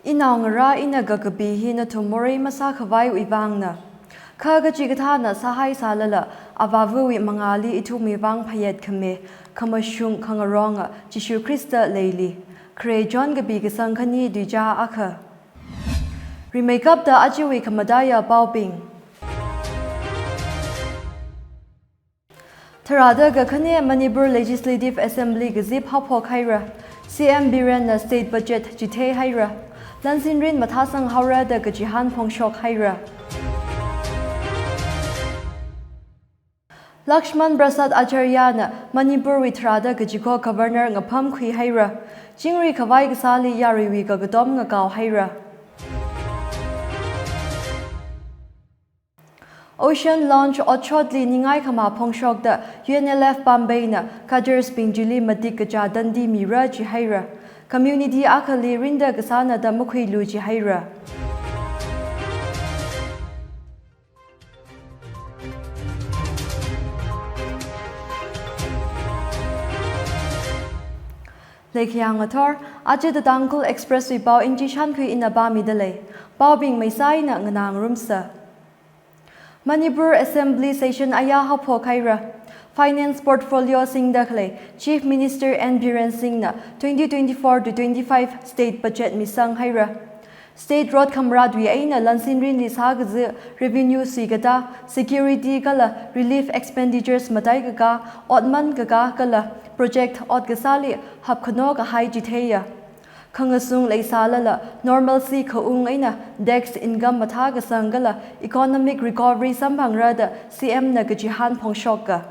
Inaungara inagagabi hina tumori masa kawai uibangna. Kaga jigatana sahai salala avavu mangali itu mibang payet kame kamashung kangaronga Jishu Krista leili. Kre John gabi gasangkani duja aka. Remakeup da ajiwi kamadaya baubing. Tarada gakane Manipur Legislative Assembly gazip hapok haira. CM Biren na state budget jite haira. Lansinrin matasang haura da gajihan pongshok haira. Lakshman Prasad Acharya na Manipur Witrada gajiko governor ngapam kui haira. Jingri kawai gasali yariwi gagadom ngagaw haira. Ocean launch otchodli ningai kama pongshok da UNLF Bombay na Kajers Pingjuli Madik Gaja Dandi Mira Jihaira. Community akali rinda gasana da mukhui lu Jihaira. Lake Yangator, Aje the Dangkul Expressway Bao Inji Shankui in Abami Delay, Bao Bing Maisai na Nganang Rumsa. Manipur Assembly Session Ayaha Pokaira. Finance Portfolio Singh Dakle, Chief Minister N. Biren Singh na 2024-25 State Budget Misang Haira. State Road Kamradwi Aina Lansinrin Lishagaz Revenue Sigata, Security Gala, Relief Expenditures Matai Gaga, Otman Gaga Gala, Project Otgasali, Hapkano Gahai Jiteya. Kangasung Laisalala, Normalcy Kaung Aina, Dex Income Mataga Sangala, Economic Recovery Sampangrada, CM Nagajihan Pongshoka.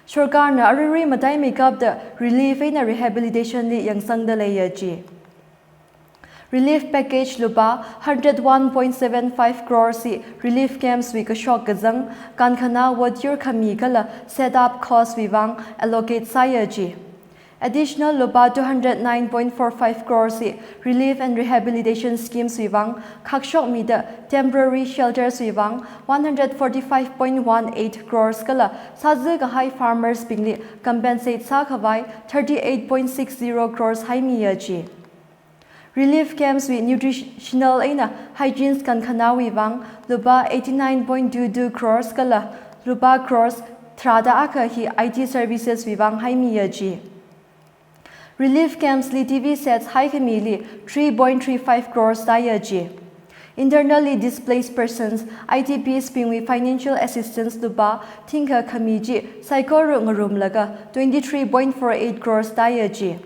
Shorkarna Ariri Matai make up the relief in a rehabilitation li yang sang the layaji. Relief package lupa 101.75 crores relief camps we shock gazang kankana what your kamikala set up cost vivang allocate sayaji. Additional lupa 209.45 crores relief and rehabilitation schemes vivang kakshok mida temporary shelters vivang 145.18 crores kala sazig high farmers bingli compensate sakavai 38.60 crores high miyaji. Relief camps with nutritional aina hygienes kankana vivang lupa 89.22 crores kala lupa crores trada aka hi IT services vivang high miyaji. Relief camps li TV sets high kamili 3.35 crores dayaji. Internally displaced persons ITPs being with financial assistance lupa tinka kamiji psycho ngarum laga 23.48 crores dayaji.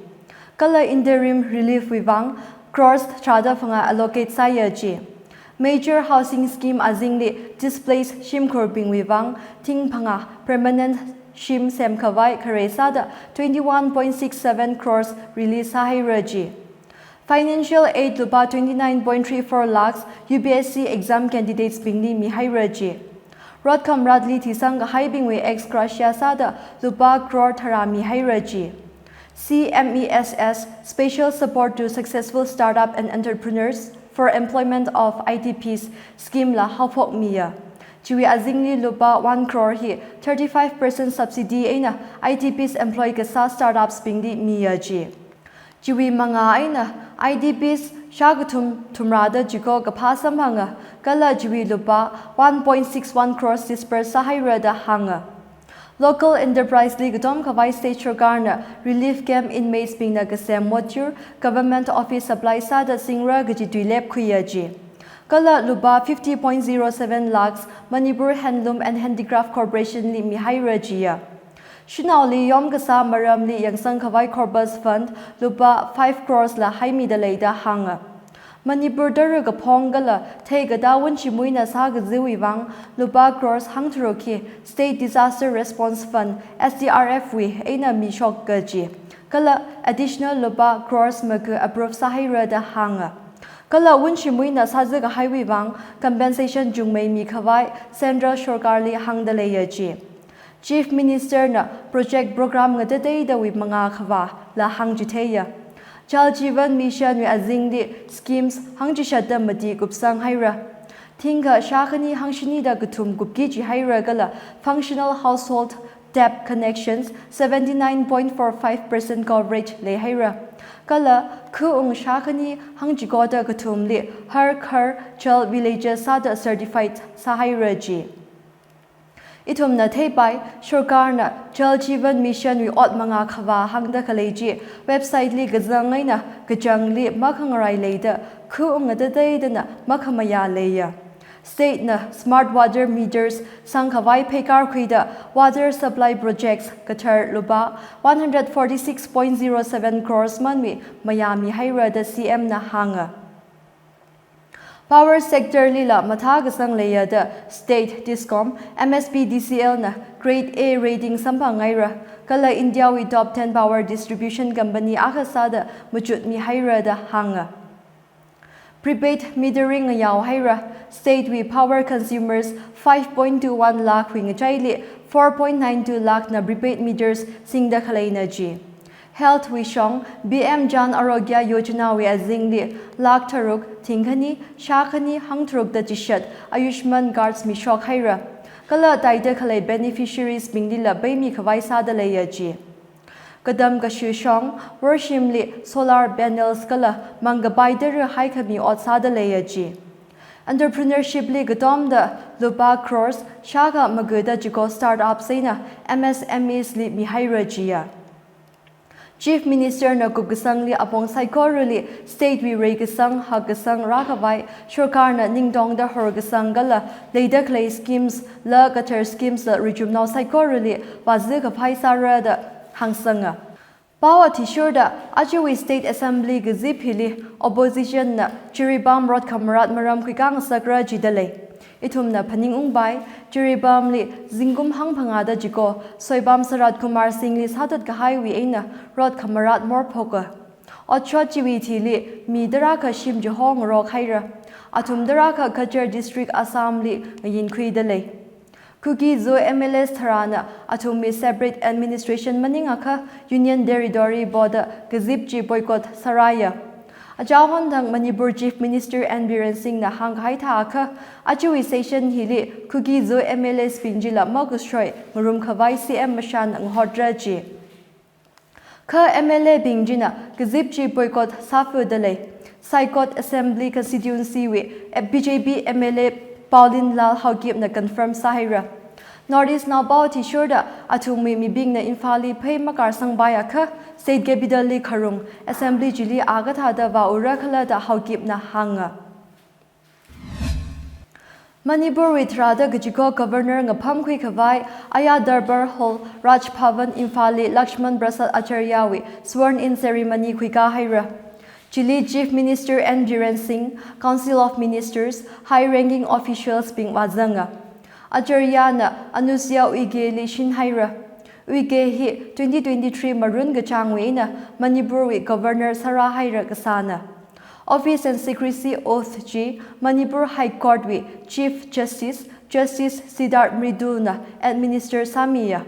Kala interim relief vivang crores trada fanga allocate sayaji. Major housing scheme azingli displaced shimkur being vivang ting panga permanent Shim Sem Kawai Karesada 21.67 crores release Sahiraji. Financial aid lupa 29.34 lakhs UPSC exam candidates bingni Mihairaji. Rodcom Radli Tisang Haibingwe ex Gracia Sada lupa crore Tarami Hairaji. CMESS special support to successful startup and entrepreneurs for employment of ITPs scheme la Hapok Mia. Jiwi azingli lupa 1 crore hi 35% subsidy aina ITPs employ kasa startups bingdi miyaji. Jiwi manga aina IDPs shagatum tumrada jiko kapasam hanga kala jiwi lupa 1.61 crores dispersed sahaira da hanga. Local Enterprise League Dom Kawai State Shogarna relief camp inmates being nagasem motur government office supply sada singra gajitulep kuyaji. Kala lupa 50.07 lakhs Manipur Handloom and Handicraft Corporation li Mihairajiya. Shinauli Yom Gasa Maram li Yangsang Kawai Corpus Fund lupa 5 crores la Haimi de Leida Hanga. Manipur Daraga Pongala Tega Dawan Chimuina Saga Ziwivang lupa crores Hangturoki State Disaster Response Fund SDRF we Aina Mishok Gaji. Kala additional lupa crores Magu approve Sahira da Hanga. Kala Winchimuina Sazaga Highway Wang compensation Jungmei Mikawai Central Shorkarli Hangdalayaji. Chief Minister na project program ngade da wi mga khawa la hangjiteya. Jal Jeevan Mission wi azingdi schemes hangjishada madi gupsang haira. Tinga shakani hangshini da gutum gupgi ji haira gala functional household tap connections 79.45% coverage le haira kala khu shakani hangjigoda gatumli har khar chal villages sada certified sahaira ji itumna theipai sarkarna jal jeevan mission wi ot manga khawa hangda khaleji website li gazangaina gajangli makhangarai leida khu ngada deidana makhamaya leya state na smart water meters sangkhawai phekar khuida water supply projects kathar luba 146.07 crores manmi mayami haira da cm na hanga Power sector lila mathaga sang leya the state discom MSPDCL na grade A rating sampangaira kala India wi top 10 power distribution company akhasada mujut mi haira da hanga prepaid metering yaw haira state wi power consumers 5.21 lakh wi ngachaili 4.92 lakh na prepaid meters singda khalaina ji Health Wishong BM Jan Arogya Yojana wi azingli lak taruk thingkhani shakhani hangthruk da tishat Ayushman Guards mi shok haira kala taida khalai beneficiaries bingdila baimi khawai sada layaji kadam ka shishong worshimli solar panels kala mangabaidar hai khami ot sada layaji entrepreneurship li gadom da lupa crores shaka magada jigo startup saina MSMEs li mi haira jiya Chief Minister na Kugasangli apong Saikoruli State wi Regasang Hagasang Rakavai Shurkar na Ningdong da Horgasang gala Leida Clay schemes la Qatar schemes la Rijumnaw Saikoruli Wazika Paisara da Hangsanga Pawa Tishur da Ajiwi State Assembly Gazip Hili Opposition na Chiribam Rod Kamarat Maram Kwikang Sakra Jidale Itumna Paning Ungbai, Jiribam li Zingum Hang Pangada Jiko, Soibam Sarat Kumar Singh li Sadat Kahaiwi Aina, Rod Kamarat Morpoka. Ochot Jiwiti li Midaraka Shim Johong Rok Haira, Atum Daraka Kajar District Assam li Yin Kuidale. Kuki Zo MLS Tarana, Atumi Separate Administration Maningaka, Union Deridori Boda, Gazipji Boycott Saraya. Ajahon dang Manipur Chief Minister N. Biren Singh na hangkai thaka achiwi session hili kuki zo MLS pinjila magusroy murum khawai CM mashan ang hodraji ka MLA bingjina gazipchi boycott safu dale Saikot Assembly constituency wi BJP MLA Pauline Lal Haugip na confirm sahira Northeast now bao T-shirta atumi mi bing na infali pay makar sangbaya ka state capital li kharung assembly jili agatha da wa urakhala da haugip na hanga Manipur witra da gajiko governor ngapham khui khawai aya darbar hall Raj Bhavan infali Lakshman Prasad Acharya wi sworn in ceremony khui ka haira Chile Chief Minister N. Biren Singh Council of Ministers high ranking officials bing wazanga Acharya na Anusya Uige li Shin Haira. Uige hi 2023 Marun Gachangwe na Manipur wi Governor Sara Haira Kasana. Office and Secrecy Oath G Manipur High Court wi Chief Justice Siddharth Mridu na Administer Samia.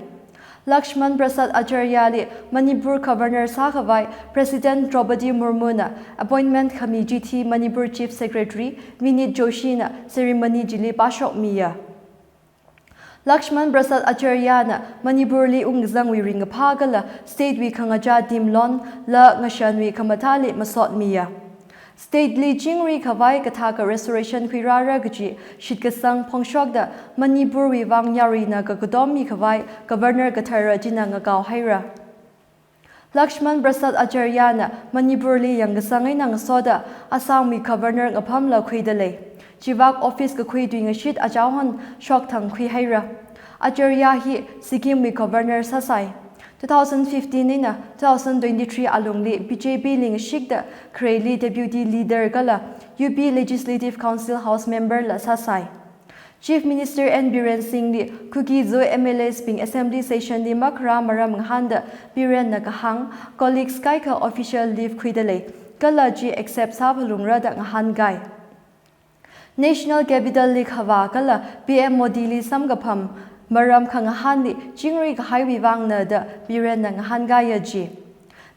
Lakshman Prasad Acharya li Manipur Governor Sakhawai President Draupadi Murmu na Appointment Committee T Manipur Chief Secretary Vinit Joshi na Ceremony jili Pashok Miya. Lakshman Prasad Acharya na Manipur li ungzang wi ring phagala state wi khangaja dimlon la ngashan wi khamatali masot miya state li jingri khawai kathaka restoration khirara gji shitkasang phongshok da Manipur wi wang yari na ka godomi khawai governor kathara jinanga gaw haira Lakshman Prasad Acharya na Manipur li yangasangai nang soda Assam wi governor ngapham la khuidale Chivak office ka khui doing a shit ajahon shok thang khui haira Acharya hi Sikkim wi governor sasai 2015 ina 2023 alungli BJP ling shikda Kreli deputy leader kala UP Legislative Council House member la sasai Chief Minister N. Biren Singh li kuki zo MLS ping assembly session li makra maram handa Biren na kahang colleagues kai ka official leave khuidale kala ji accept sabhalungra da ngahan gai National Capital League Hawa kala PM Modi li samgapam maram khangahan li jingri ka highway wang na da Biren na ngahan gaya ji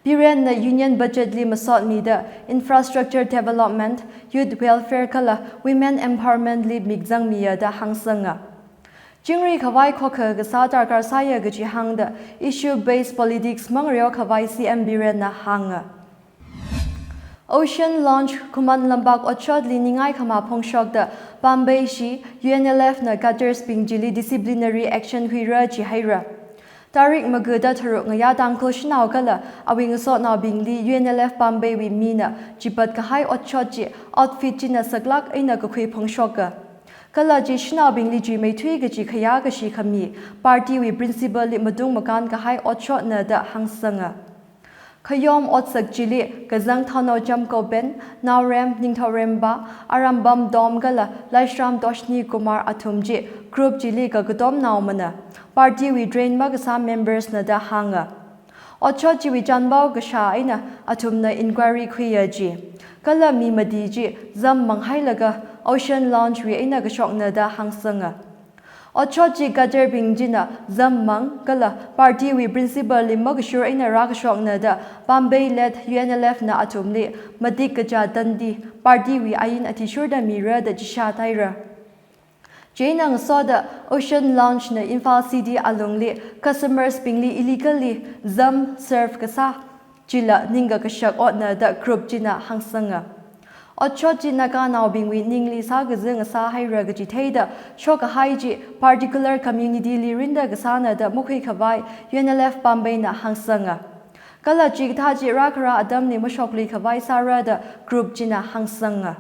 Biren na union budget li masot mi da infrastructure development youth welfare kala women empowerment li migjang miya da hangsanga Jingri khawai khokha ga sa tar kar saya ga ji hang da issue based politics mangryo khawai CM Biren na hanga Ocean launch kuman lambak ochod liningai khama phongshok da Bombay shi UNLF na gutters pingjili disciplinary action huira ji haira Tarik maguda tharuk ngaya tangko shinaw kala awing so na bingli UNLF Bombay wi mina jipat ka hai ochod ji outfit ji na saklak aina ka khui phongshok ka Kala ji shinaw bingli ji mai thui ga ji khaya ga shi khami party wi principal li madung makan ka hai ochod na da hangsanga Khayom otsak jili kazang thano jam ko ben nawrem ningthoremba arambam dom gala laishram doshni kumar athumji group jili ka gudom nawmana party wi drain magasa members na da hanga ocho ji wi janbaw gasha aina athumna inquiry khuya ji kala mi madi ji zam manghailaga ocean launch wi aina ga shokna da hangsanga Ochoji gajer bingjina zammang kala party wi principal limog sure ina rak shokna da Bombay led UNLF na atumli madik gaja dandi party wi ayin ati sure da mira da jisha taira Jainang saw the ocean launch na Infal CD alungli customers bingli illegally zam serve kasa jila ninga kashak otna da group jina hangsanga Ochoji naga now being with Ningli Sagazing Sa Haira Gajitaida, Shoka Haiji, particular community Lirinda Gasana, the Mukhi Kavai, UNLF Bombay na Hangsanga. Kala Jigtaji Rakara Adamni Mushokli Kavai Sara, the group Jina Hangsanga.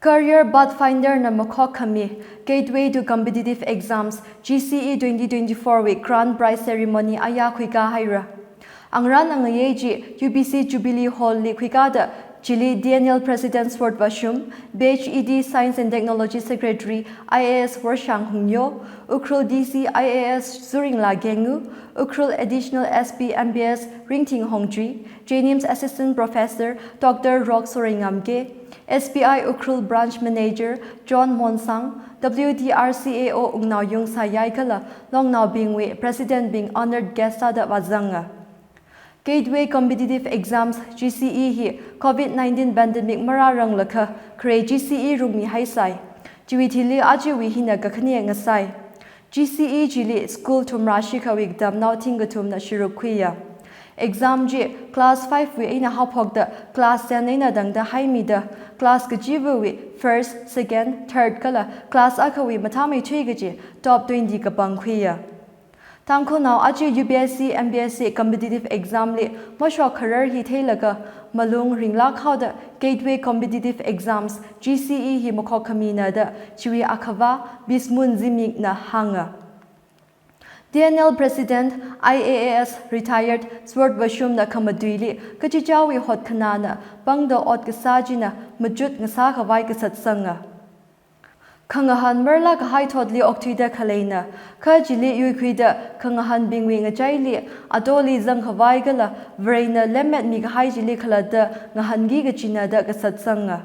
Career Pathfinder na Makhok Kami, Gateway to Competitive Exams, GCE 2024 with Grand Prize Ceremony Aya Kwika Haira. Ang ran ang ngayeji UBC Jubilee Hall li Kwika da Chile Daniel President Sport Bashum, BHED Science and Technology Secretary IAS Warshang Hungyo, Ukrul DC IAS Zuring La Gengu, Ukrul Additional SP MBS Ringting Hongji, JNIMS Assistant Professor Dr. Rock Soringamge, SPI Ukrul Branch Manager John Monsang, WDRCAO Ungnao Yung Sayay Kala, Long Now Bingwe, President Bing Honored Guest Sada Wazanga. Gateway Competitive Exams GCE hi COVID-19 pandemic mararang lakha kre GCE rumi haisai jiwithili ajiwi hina gakhni ngasai GCE jili school tumrashi khawik dam now thingatum na shirukhuya exam ji class 5 wi ina haphok da class 10 ina dangda haimi da class ga jibu wi first second third kala class akhawi mathamai thui gaji top 20 ka bangkhuya Tangko now aji UPSC MBSC competitive exam li mashok kharar hi theilaga malung ringla khawda gateway competitive exams GCE hi makhok khamina da chiwi akhawa bismun zimik na hanga DNL President IAAS retired Swart Bashum na kamaduili kachichawi hot khanana pangda ot kasajina majut ngasa khawai kasatsanga Kangahan merla ka hai thodli oktida khaleina kha jili yuikuida kangahan bingwi ngachaili adoli zang khawai gala vraina lemet mi ka hai jili khalada ngahangi ga chinada ka satsanga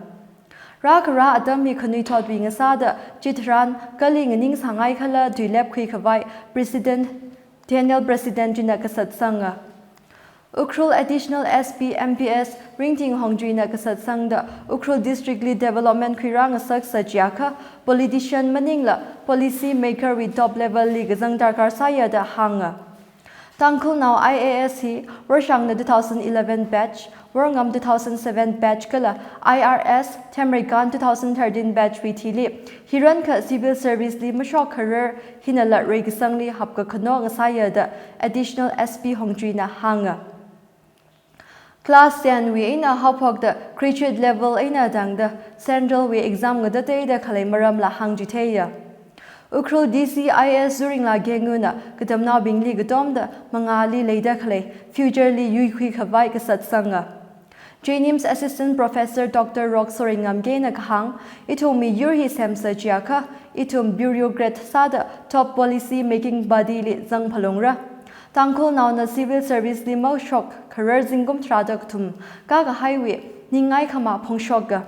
Rakara adami khanui thodwi ngasada chitran kali nganing sangai khala duilep khui khawai President Daniel President jina ka satsanga Ukrul Additional SP MPS Ringting Hongjina Kasatsangda Ukrul Districtly Development Kwirang Sak Sajaka Politician Maningla Policy Maker with Top Level League Zangdarkar Sayada Hanga Tangkul now IAS hi Warshang na 2011 batch Warngam 2007 batch kala IRS Tamrikan 2013 batch withili Hiran ka Civil Service li Mashok Career Hinala Regisangli Hapka Kano Sayada Additional SP Hongjina Hanga Class 10 we ina hapok da graduate level ina dangda central we exam ngada te da khalai maram la hangjiteya Ukrul DCIS during la genguna kadamna bingli gadom da mangali leida khalai future li yui khui khawai ka satsanga JNIMS Assistant Professor Dr. Rock Soringam Gaina Kahang, Itumi Yuri Samsa Jiaka, Itum Bureaucrat Sada, Top Policy Making Body Li Zang Palungra. Tangkol now na Civil Service Li Mau Shock, Career Zingum Tradak Tum, Gaga Highway, Ningai Kama Pongshoga.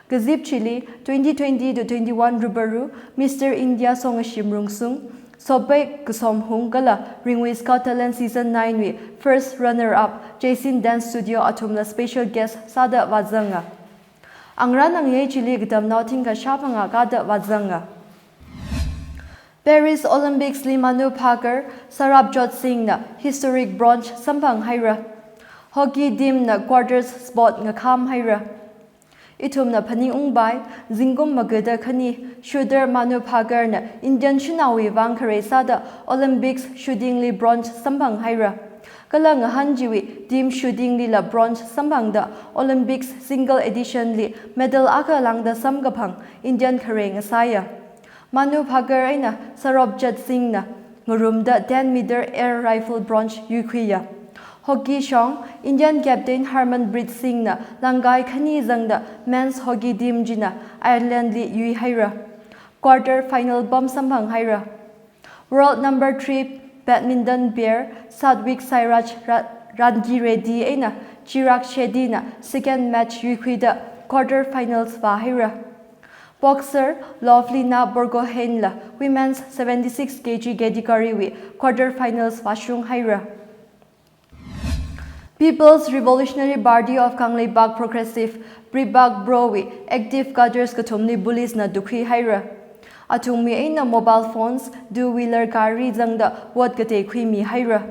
Gazip Chile, 2020 to 21 Rubaru, Mr. India Songashim Rungsung, Sobek Gusom Hungala, Ringway Scotland Season 9 we first runner-up, Jason Dance Studio Atumla special guest Sada Wazanga. Angran ang ye Chile Gdam Nauting ka Shapanga Gada Wazanga. Paris Olympics Limanu Parker, Sarabjot Singh na historic bronze Sampang Haira. Hockey Dim na quarters spot nga Kam Haira. Itum na Paning Ungbay, Zingum Magada Kani, Shooter Manu Pagar na Indian Shinawi Vankare Sada Olympics Shooting Li Bronze Sampang Haira. Kala nga Hanjiwi, Dim Shooting Li La Bronze Sampang da Olympics Single Edition Li Medal Aka Lang da Samgapang, Indian Kare nga Saya. Manu Pagar ay na Sarabjot Singh na Ngurum da 10-meter air rifle bronze Yukwiya. Hockey Shong, Indian captain Harmanpreet Singh na Langai Khani Zang da men's hockey team jina Ireland li Yui Haira. Quarter final bom Sampang Haira. World number 3 badminton pair Sadwik Sairaj Rangi Reddy ay na Chirag Shetty na second match Yukwi da quarter finals va Haira. Boxer Lovelina Borgohain la women's 76 kg category wi quarter finals va Shung Haira. People's Revolutionary Party of Kanglebak Progressive Pribak Browi Active Gutters Katumni Bullies na Dukhi Haira. Atumi aina mobile phones two-wheeler gari zangda wat kate khui mi Haira.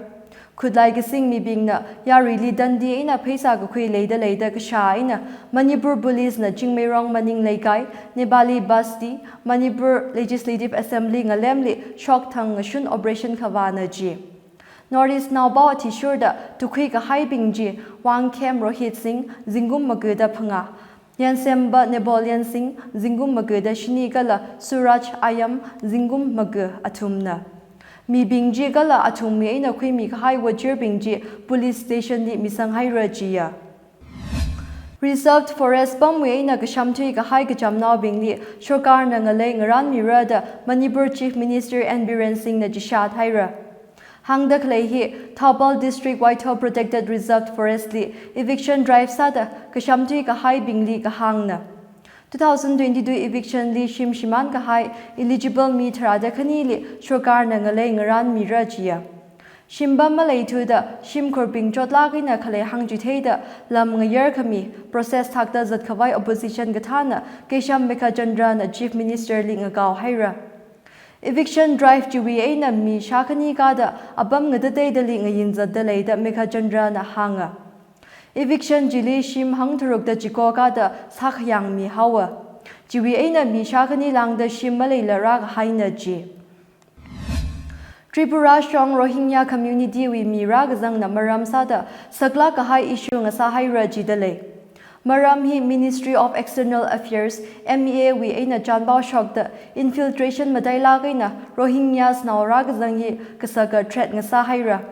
Kudlai gising mi bing na yari li dandi aina paisa ka khui leida ka sha aina Manipur Bullies na Jingmeirong Maning Laikai Nebali Basti Manipur Legislative Assembly nga lemli shock thang shun operation khawana ji. Northeast now bao t-shirt to quick a high bingji, Wang Kem Rohit Singh, Zingum Maguda Panga. Yansemba Nebolian Singh, Zingum Maguda Shinigala, Suraj Ayam, Zingum Magu Atumna. Mi bingji gala atumi in a quimi high wajir bingji, police station ni Misang Hairajia. Reserved forest bumway na Gashamtui Gahai Gajam now bingli, Shokar Nangalang Ran Mirada, Manipur Chief Minister and Biren Singh na Jishat Haira. Hangda Klehi, Taupal District Whitehall Protected Reserved Forest Li, Eviction Drive Sada, Kashamtui Kahai Bingli Kahangna. 2022 Eviction Li Shim Shiman Kahai, Eligible Mitra Kanili, Shokar Nangalay Ngaran Mirajia. Shimba Malay to the Shim Korping Jotlagina Kale Hangjuteda, Lam Ngayar Kami, Process Takta Zatkavai Opposition Gatana, Kesham Mekajandra na Chief Minister Lingagao Haira. Eviction drive juwi na mi shakani kada abam ngade da ling yin za da lei da Mekha Chandra na hanga. Eviction jili shim hang turuk da jiko kada sak yang mi hawa. Juwi na mi shakani lang da shim malay lara haina ji. Tripura strong Rohingya community wi mi rag zang na maram sada sakla kahai issue nga sa haira ji da lei. Maramhi Ministry of External Affairs MEA wi aina janbao shok da infiltration madaila gaina Rohingyas na rag zangi kasaga threat nga sa haira.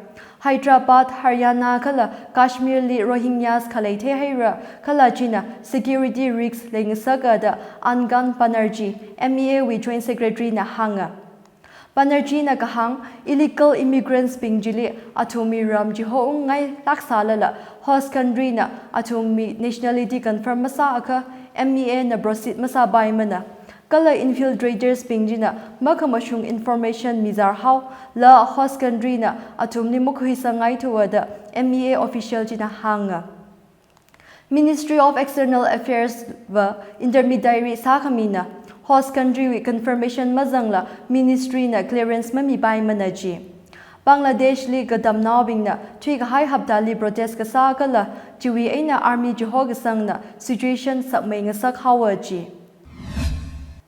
Hyderabad, Haryana kala Kashmir li Rohingyas khalai the haira kala china security risks leng saga da Angan Banerjee MEA wi Joint Secretary na hanga. Banerjee na kahang illegal immigrants pingjili atumi ram jiho ngai laksala la host country na atumi nationality confirm masa aka MEA na brosit masa baimana kala infiltrators pingjina makamashung information mizar how la host country na atumni mukhuisa ngai tuwada MEA official jina hanga. Ministry of External Affairs wa intermediary sakamina host country with confirmation mazangla ministry na clearance mami bai manaji. Bangladesh li gadam nawing na tui ka hai hapta li protest ka sa kala jiwi ay na army jiho gasang na situation sak may nga sak hawaji.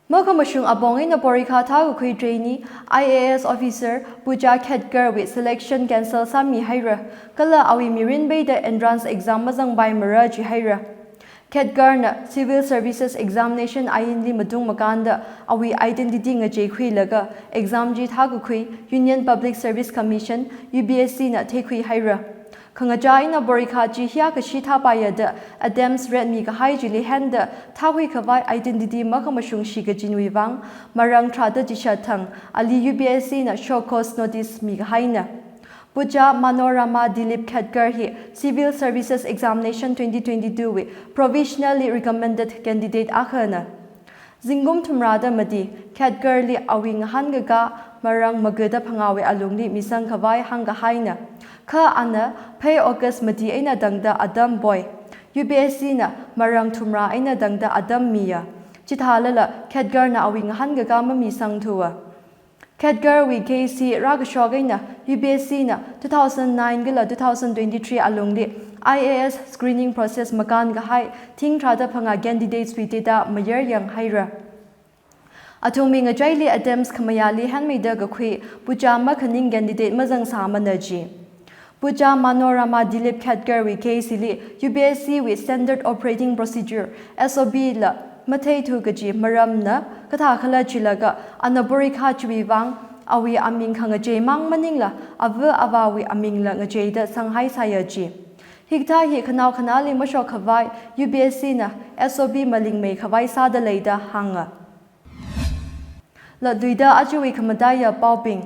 Makamashung abong ay na porika tago kuy trainee IAS officer Puja Khedgar with selection cancel sa mi haira kala awi mirin bay da entrance exam mazang bai maraji haira. Khedgar na Civil Services Examination ayin li madung makanda awi identity nga jay khui laga exam ji thagu khui Union Public Service Commission UBSC na te khui haira. Kangaja ina borika ji hia ka shitha payada Adams Redmi ka hai jili handa thawi khawai identity makamashung shi ka jinwiwang marang trada jishathang ali UPSC na show cause notice mi ka haina Puja Manorama Dilip Khadgar hi Civil Services Examination 2022 wi provisionally recommended candidate akhana Zingum Tumrada Madi Khadgar li awing hangaga marang magada phangawe alungli misang khawai hanga haina Ka ana pay August madi aina dangda Adam boy UPSC na marang tumra aina dangda Adam miya chithalala Khadgar na awing hangaga mami sangthua Khadgar wi KC Ragashogina UPSC na 2009 gila 2023 alungli IAS screening process makan ga hai thing thada phanga candidates wi data mayer yang haira Atomi nga jaili Adams Kamayali handmaida ga khui puja makhaning candidate mazang samanaji Puja Manorama Dilip Khadgar wi KC li UPSC wi standard operating procedure SOP la Mathai thu gaji maramna katha khala chilaga anabori kha chwi wang awi aming khanga je mang maningla ava awawi amingla nga je da sanghai sayaji hikta hi khanau khanali masho khawai UPSC na SOP maling me khawai sa da leida hanga la duida ajuwi khamadaya pauping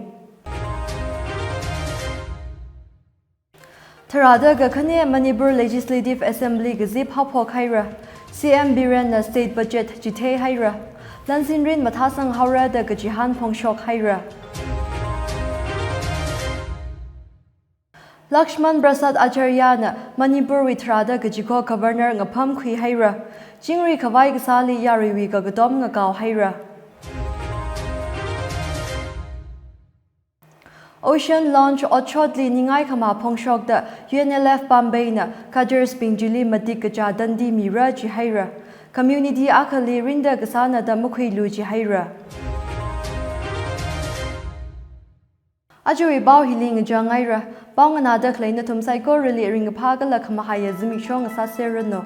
Tharada ga khane Manipur Legislative Assembly ga zip hapho khaira CM Biren na state budget jithe haira Lansinrin mathasang haura da ga jihan phongshok haira Lakshman Prasad Acharya na Manipur Withrada ga jiko governor ngapham khui haira Jingri khawai ga sali yariwi ga gadom nga kaw haira Ocean launch ochotli ningai khama phongshok da UNLF Bombay na Kajers Pingjili Madik Gaja Dandi Mira ji haira Community akhali rinda gasana da mukhui lu ji haira Ajui baw hiling jangaira bawngana da khlaina thumsai ko rili ring phaga la khama haya zimi shong sa serano